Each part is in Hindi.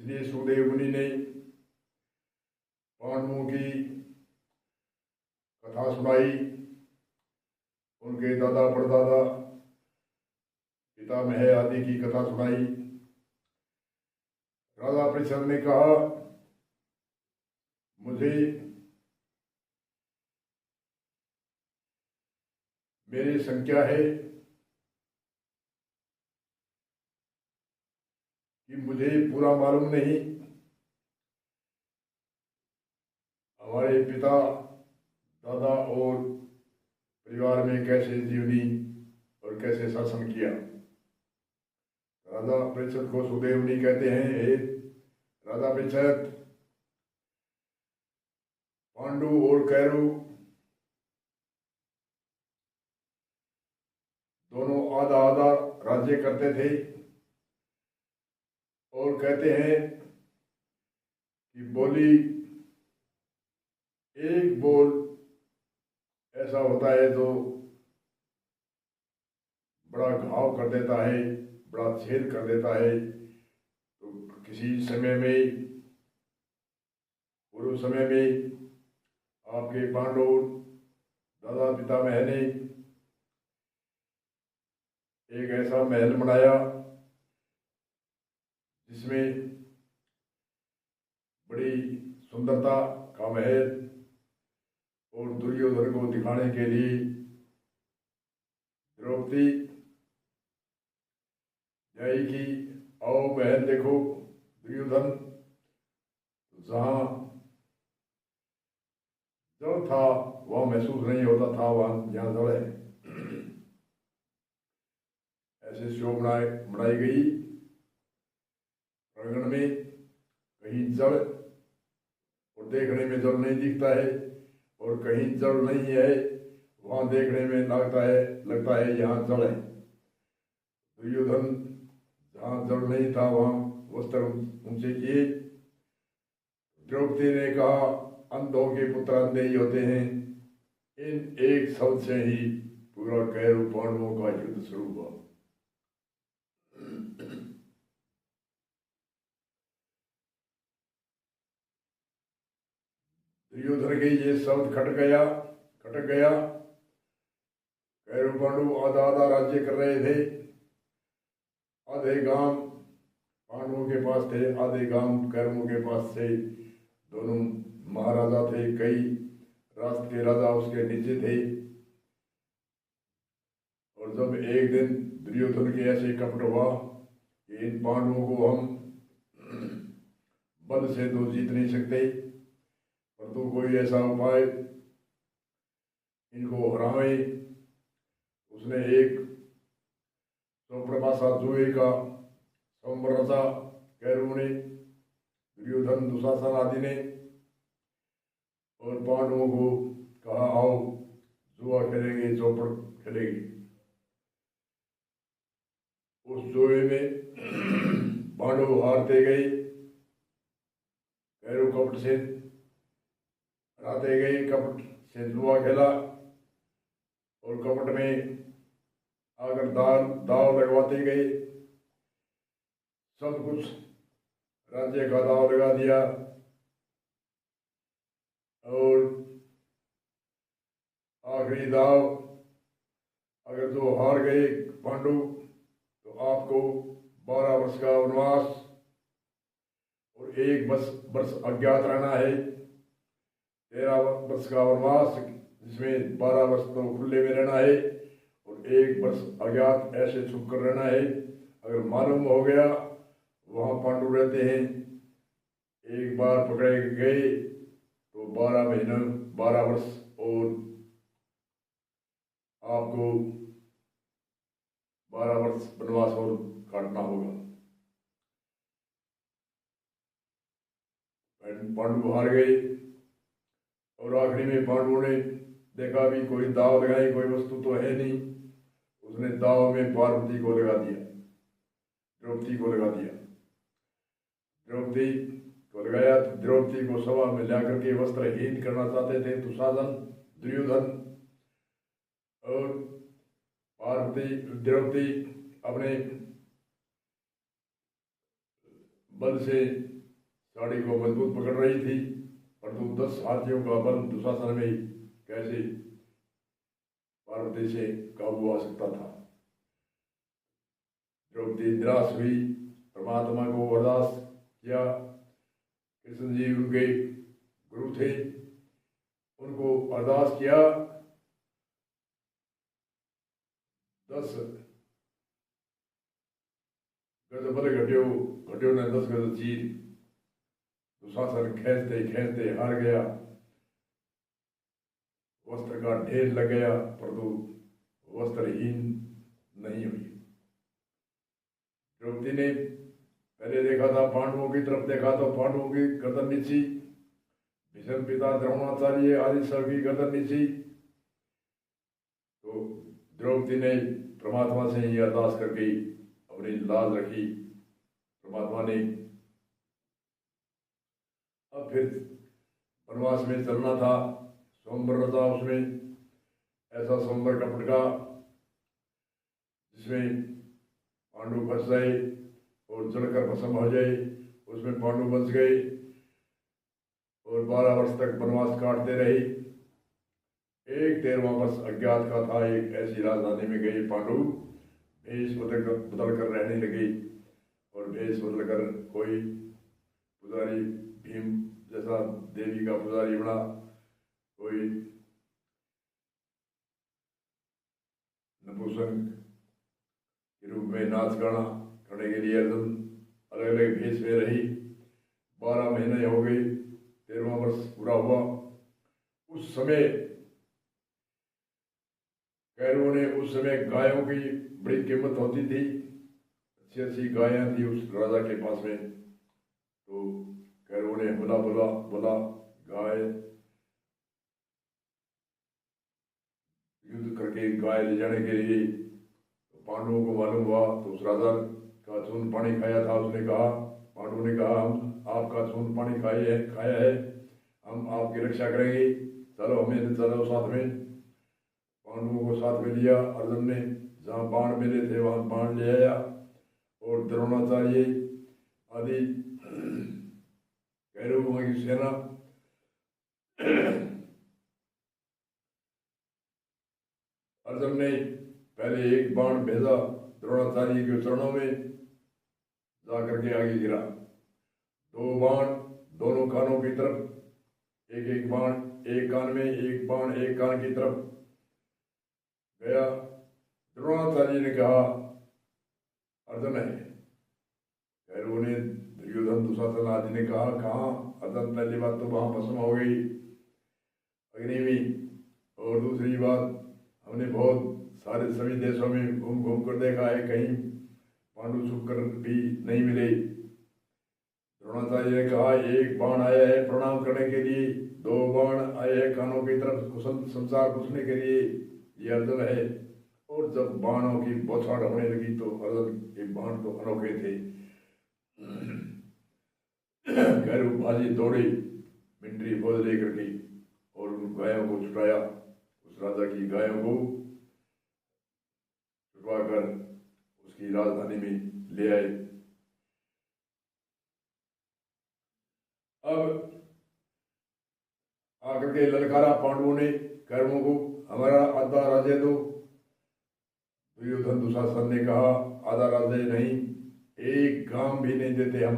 इसलिए सुखदेव मुनि ने पांडवों की कथा सुनाई, उनके दादा परदादा पितामह आदि की कथा सुनाई। राजा परीक्षित ने कहा, मुझे मेरी संख्या है कि मुझे पूरा मालूम नहीं। हमारे पिता दादा और परिवार में कैसे जीवनी और कैसे शासन किया। राजा परीक्षित को सुखदेव मुनि कहते हैं, हे राजा परीक्षित, पांडु और कैरव दोनों आधा आधा राज्य करते थे और कहते हैं कि बोली एक बोल ऐसा होता है तो बड़ा घाव कर देता है, बड़ा छेद कर देता है। तो किसी समय में, पूर्व समय में आपके पांडव दादा पितामह ने एक ऐसा महल बनाया जिसमें बड़ी सुंदरता का महल, और दुर्योधन को दिखाने के लिए द्रौपदी यही कि आओ महल देखो दुर्योधन। जहां जल था वह महसूस नहीं होता था, वहां जहां जल है ऐसे शो बनाई गई। प्रांगण में कहीं जल और देखने में जल नहीं दिखता है, और कहीं जल नहीं है वहां देखने में लगता है यहाँ जल है। दुर्योधन जहाँ जल नहीं था वहां वस्त्र ऊंचे किए। द्रौपदी ने कहा, अंधों के पुत्र अंधे ही होते हैं। इन एक शब्द से ही पूरा कैरव पांडवों का युद्ध शुरू हुआ। दुर्योधन के ये शब्द खटक गया। कैरव पांडु आधा आधा राज्य कर रहे थे। आधे गांव पांडवों के पास थे, आधे गांव कैरवों के पास थे। दोनों महाराजा थे, कई राष्ट्र के राजा उसके नीचे थे। और जब एक दिन दुर्योधन के ऐसे कपट हुआ कि इन पांडवों को हम बल से तो जीत नहीं सकते, परंतु कोई ऐसा उपाय इनको हरावे। उसने एक चौपड़पासा जुए का संवर रचा। कैरवों ने, दुर्योधन, दुशासन आदि ने, और पांडवों को कहा, आओ जुआ खेलेंगे, चौपड़ खेलेंगे। उस जुए में पांडव हारते गए, कैरव कपट से हराते गए। कपट से जुआ खेला और कपट में आकर दाव लगवाते गए। सब कुछ राज्य का दाव लगा दिया, और आखिरी दाव अगर जो हार गए पांडु तो आपको 12 वर्ष का वनवास और 1 वर्ष अज्ञात रहना है। 13 वर्ष का वनवास, जिसमें 12 वर्ष तो खुले में रहना है और 1 वर्ष अज्ञात ऐसे छुप कर रहना है। अगर मालूम हो गया वहाँ पांडु रहते हैं, एक बार पकड़े गए तो 12 महीने 12 वर्ष और आपको 12 वर्ष वनवास और काटना होगा। पांडु हार गए और आखिरी में पांडवों ने देखा भी कोई दाव लगाई, कोई वस्तु तो है नहीं। उसने दाव में पार्वती को लगा दिया, द्रौपदी को लगा दिया। द्रौपदी को लगाया तो द्रौपदी को सभा में लाकर के वस्त्रहीन करना चाहते थे दुशासन, दुर्योधन। और द्रौपदी अपने बल से साड़ी को मजबूत पकड़ रही थी, परंतु 10 हाथियों का बल दुशासन में कैसे पार्वती से काबू आ सकता था। द्रौपदी निराश हुई, परमात्मा को अरदास किया। कृष्ण जी उनके गुरु थे, उनको अरदास किया 10 गज बल घट्यो, घट्यो ने 10 गज चीर। दुशासन खींचते खींचते हार गया, वस्त्र का ढेर लग गया, परंतु वस्त्रहीन नहीं हुई। द्रौपदी ने पहले देखा था, पांडवों की तरफ देखा तो पांडवों की गर्दन नीची, भीष्म पिता द्रोणाचार्य आदि सब की गर्दन नीची। तो द्रौपदी ने परमात्मा से ही अरदास करके अपनी लाज रखी। परमात्मा ने अब फिर वनवास में चलना था, स्वयंवर था उसमें, ऐसा स्वयंवर कपट का जिसमें पांडु फंस जाए और जलकर भस्म हो जाए। उसमें पांडु बच गए और 12 वर्ष तक वनवास काटते रहे। एक 13वां वर्ष अज्ञात का था, एक ऐसी राजधानी में गए पांडु, भेष बदल कर रहने लगे और भेष बदल कर कोई पुजारी भीम जैसा देवी का पुजारी बना, कोई नपुंसक के रूप में नाच गाना करने के लिए अर्जुन अलग अलग भेष में रही। 12 महीने हो गए, 13वां वर्ष पूरा हुआ। उस समय कौरवों ने, उस समय गायों की बड़ी कीमत होती थी, अच्छी अच्छी गायें थी उस राजा के पास में। तो कौरवों ने बोला गाय युद्ध करके गाय ले जाने के लिए। तो पांडवों को मालूम हुआ, तो उस राजा का चून पानी खाया था, उसने कहा, पांडवों ने कहा, हम आपका चून पानी खाया है, हम आपकी रक्षा करेंगे, चलो हमें चलो साथ में। पांडवों को साथ में लिया अर्जुन ने, जहाँ बाण मिले थे वहां बाण ले आया और द्रोणाचार्य आदि कौरवों की सेना अर्जुन ने पहले एक बाण भेजा द्रोणाचार्य के चरणों में, जाकर के आगे गिरा। 2 बाण दोनों कानों की तरफ, एक एक बाण एक कान में, एक बाण एक कान की तरफ गया। द्रोणाचार्य ने कहा, अर्जुन है। कौरवों ने, दुर्योधन दुशासन आदि ने कहा, कहाँ अर्जुन, पहली बात तो वहां भस्म हो गई अग्नि में, और दूसरी बात हमने बहुत सारे सभी देशों में घूम घूम कर देखा है, कहीं पांडु छुप कर भी नहीं मिले। द्रोणाचार्य ने कहा, एक बाण आया है प्रणाम करने के लिए, 2 बाण आए हैं कानों की तरफ कुशल संसार पूछने के लिए, ये अर्जुन है। और जब बाणों की बौछार होने लगी तो अर्जुन के बाण तो अनोखे थे। कौरव बाजी दौड़े मिंटरी फौज लेकर के और उन गायों को छुटाया, उस राजा की गायों को छुटवाकर उसकी राजधानी में ले आए। अब आकर के ललकारा पांडवों ने कौरवों को, हमारा आधा राज्य दो। दुर्योधन दुशासन ने कहा, आधा राज्य नहीं, एक गांव भी नहीं देते हम,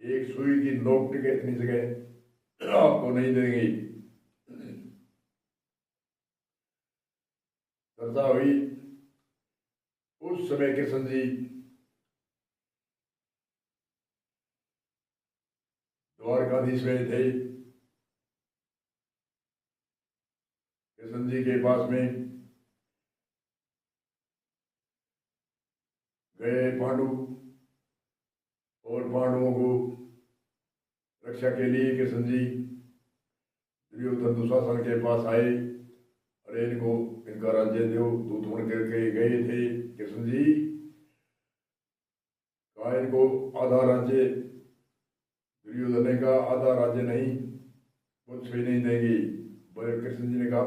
एक सुई की नोक टिके इतनी जगह आपको नहीं देंगे। चर्चा हुई। उस समय कृष्ण जी द्वारकाधीश में थे। कृष्ण जी के पास में गए पांडु, और पांडवों को रक्षा के लिए कृष्ण जी दुर्योधन दुशासन के पास आए। अरे इनको, इनका राज्य दो, दूत बन करके गए थे कृष्ण जी, कहा इनको आधा राज्य। दुर्योधन ने कहा, आधा राज्य नहीं, कुछ भी नहीं देंगे। कृष्ण जी ने कहा,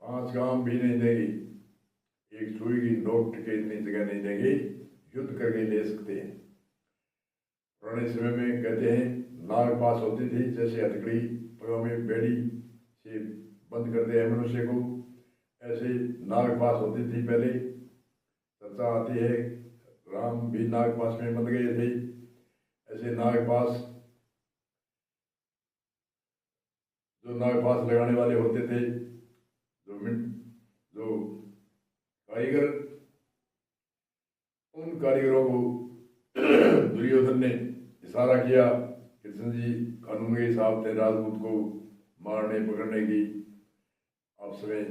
5 गांव भी नहीं देंगे, एक सुई की नोक टिके इतनी जगह नहीं देंगे, युद्ध करके ले सकते हैं। पुराने समय में कहते हैं नाग पास होती थी, जैसे हथकड़ी पगों में बेड़ी से बंद करते हैं मनुष्य को, ऐसे नाग पास होती थी पहले। चर्चा आती है राम भी नाग पास में बंध गए थे। ऐसे नाग पास, जो नाग पास लगाने वाले होते थे, जो कारीगर, उन कारीगरों को दुर्योधन ने इशारा किया, कृष्ण जी कानून के हिसाब से राजपूत को मारने पकड़ने की आपस में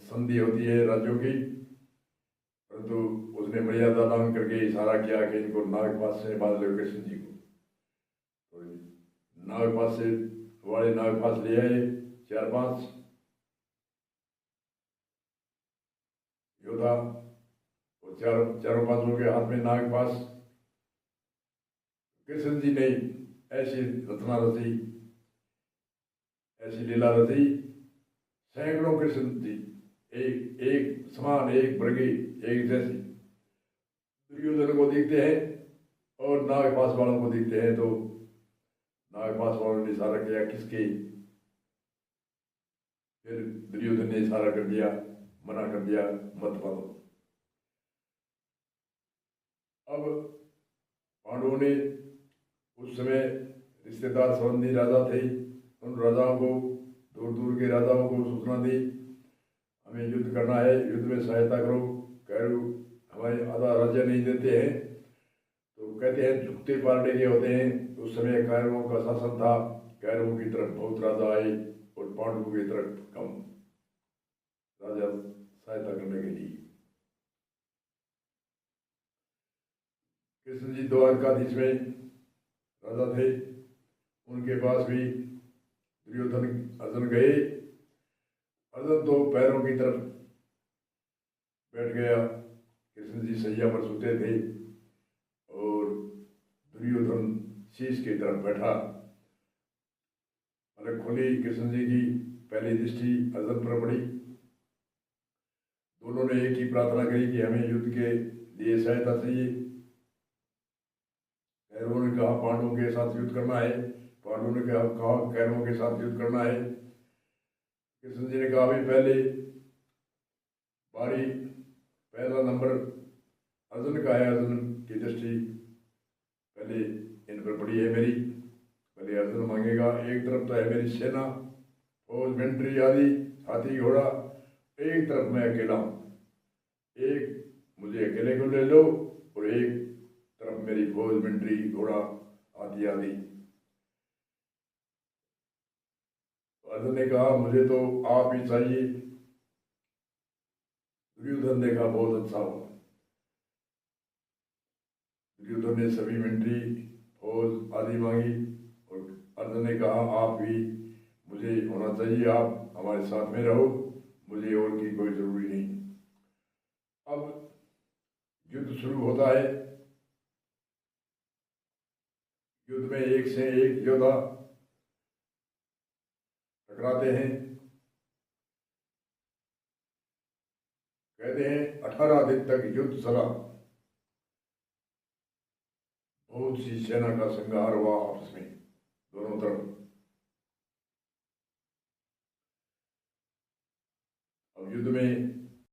संधि होती है राज्यों की, परंतु उसने मर्यादा दान करके इशारा किया कि इनको नागपास से बांध लो कृष्ण जी को। तो नागपास से वाले नागपास ले आए 4-5 योद्धा, और चारों पांचों के हाथ में नागपास। कृष्ण जी ने ऐसी रचना रची, ऐसी लीला रची, सैकड़ों कृष्ण जी एक एक समान, एक वर्गी, एक जैसी दुर्योधन को दिखते हैं और नागपास वालों को दिखते हैं। तो नागपास वालों ने इशारा किया किसके, फिर दुर्योधन ने इशारा कर दिया, मना कर दिया, मत मानो। अब पांडवों ने उस समय रिश्तेदार संबंधी राजा थे, उन राजाओं को, दूर दूर के राजाओं को सूचना दी हमें युद्ध करना है, युद्ध में सहायता करो। कैरव हमारे आधा राज्य नहीं देते हैं, तो कहते हैं झुकते पारने के होते हैं। उस समय कैरवों का शासन था, कैरवों की तरफ बहुत राजा आए और पांडवों की तरफ कम राजा सहायता करने के लिए। कृष्ण जी द्वारकाधीश में राजा थे, उनके पास भी दुर्योधन अर्जुन गए। अर्जुन तो पैरों की तरफ बैठ गया, कृष्ण जी सैया पर सोते थे, और दुर्योधन शीश की तरफ बैठा। पलक खोली, कृष्ण जी की पहली दृष्टि अर्जुन पर पड़ी। दोनों ने एक ही प्रार्थना करी कि हमें युद्ध के लिए सहायता चाहिए। कैरवों ने कहा पांडवों के साथ युद्ध करना है, पांडवों ने कहा कैरवों के साथ युद्ध करना है। कृष्ण जी ने कहा भाई पहले बारी, पहला नंबर अर्जुन का है, अर्जुन की दृष्टि पहले इन पर पड़ी है मेरी, पहले अर्जुन मांगेगा। एक तरफ तो है मेरी सेना, फौज, मिलिट्री आदि, हाथी घोड़ा, एक तरफ मैं अकेला हूँ, एक मुझे अकेले को ले लो, और एक तरफ मेरी फौज, मिलिट्री, घोड़ा आदि आदि। अर्जुन ने कहा मुझे तो आप ही चाहिए। दुर्योधन ने कहा बहुत अच्छा हुआ। दुर्योधन ने सभी मिलिट्री, फौज आदि मांगी, और अर्जुन ने कहा आप ही मुझे होना चाहिए, आप हमारे साथ में रहो, मुझे और की कोई जरूरी नहीं। अब युद्ध शुरू होता है। युद्ध में एक से एक योद्धा टकराते हैं। कहते हैं 18 दिन तक युद्ध चला, बहुत सी सेना का संहार हुआ आपस में दोनों तरफ। अब युद्ध में